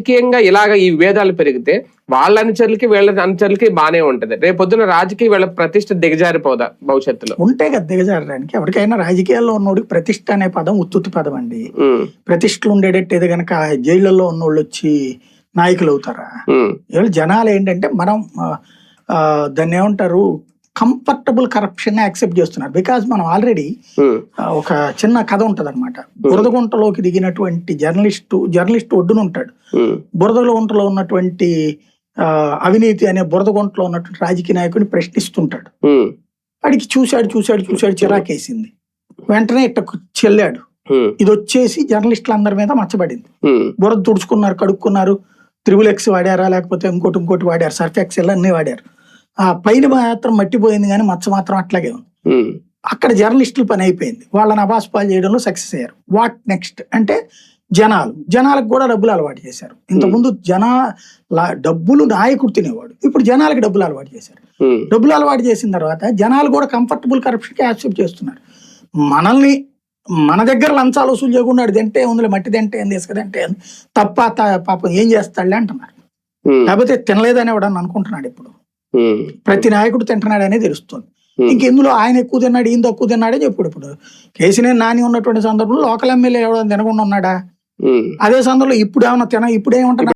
రాజకీయంగా ఇలాగ ఈ విభేదాలు పెరిగితే వాళ్ళ అనుచరులకి వీళ్ళ అనుచరులకి బానే ఉంటది. రేపు పొద్దున రాజకీయ వీళ్ళ ప్రతిష్ట దిగజారిపోదా భవిష్యత్తులో? ఉంటే కదా దిగజారడానికి. ఎవరికైనా రాజకీయాల్లో ఉన్నోడికి ప్రతిష్ట అనే పదం ఉత్తుత్తి పదం అండి. ప్రతిష్టలు ఉండేటట్టు ఏదో గనక జైళ్ళల్లో ఉన్నోళ్ళు వచ్చి నాయకులు అవుతారా? జనాలు ఏంటంటే మనం దాన్ని ఏమంటారు, కంఫర్టబుల్ కరప్షన్ యాక్సెప్ట్ చేస్తున్నారు. బికాజ్ మనం ఆల్రెడీ ఒక చిన్న కథ ఉంటది అనమాట. బురదగుంటలోకి దిగినటువంటి జర్నలిస్ట్ ఒడ్డున ఉంటాడు. బురదగుంటలో ఉన్నటువంటి అవినీతి అనే బురదగుంటలో ఉన్నటువంటి రాజకీయ నాయకుడిని ప్రశ్నిస్తుంటాడు. వాడికి చూశాడు చిరాకేసింది. వెంటనే ఇట్ట చెల్లాడు. ఇది వచ్చేసి జర్నలిస్టులందరి మీద మచ్చబడింది. బురద తుడుచుకున్నారు, కడుక్కున్నారు, త్రిబుల్-X వాడారా లేకపోతే ఇంకోటి వాడారు, సర్ఫ్ ఎక్సెల్ అన్ని వాడారు. ఆ పైన మాత్రం మట్టిపోయింది కానీ మచ్చ మాత్రం అట్లాగే ఉంది. అక్కడ జర్నలిస్టుల పని అయిపోయింది. వాళ్ళని అబాస్పాలు చేయడంలో సక్సెస్ అయ్యారు. వాట్ నెక్స్ట్ అంటే జనాలకు కూడా డబ్బులు అలవాటు చేశారు. ఇంతకుముందు డబ్బులు నాయకుడు తినేవాడు, ఇప్పుడు జనాలకు డబ్బులు అలవాటు చేశారు. డబ్బులు అలవాటు చేసిన తర్వాత జనాలు కూడా కంఫర్టబుల్ కరప్షన్కి యాక్సెప్ట్ చేస్తున్నారు. మన దగ్గర లంచాలు వసూలు చేయకుండా తింటే ఉందిలే, మట్టి తింటే ఏం తీసుకదంటే తప్ప పాపం ఏం చేస్తాడులే అంటున్నారు. లేకపోతే తినలేదని ఎవడని అనుకుంటున్నాడు. ఇప్పుడు ప్రతి నాయకుడు తింటున్నాడనే తెలుస్తుంది. ఇంకెందులో ఆయన ఎక్కువ తిన్నాడు, ఈయన తక్కువ తిన్నాడే చెప్పుడు. ఇప్పుడు కేసీఆర్ నాని ఉన్నటువంటి సందర్భంలో లోకల్ ఎమ్మెల్యే ఎవడో తినకుండా ఉన్నాడా? అదే సందర్భంలో ఇప్పుడు ఏమన్నా ఇప్పుడేమంటున్నా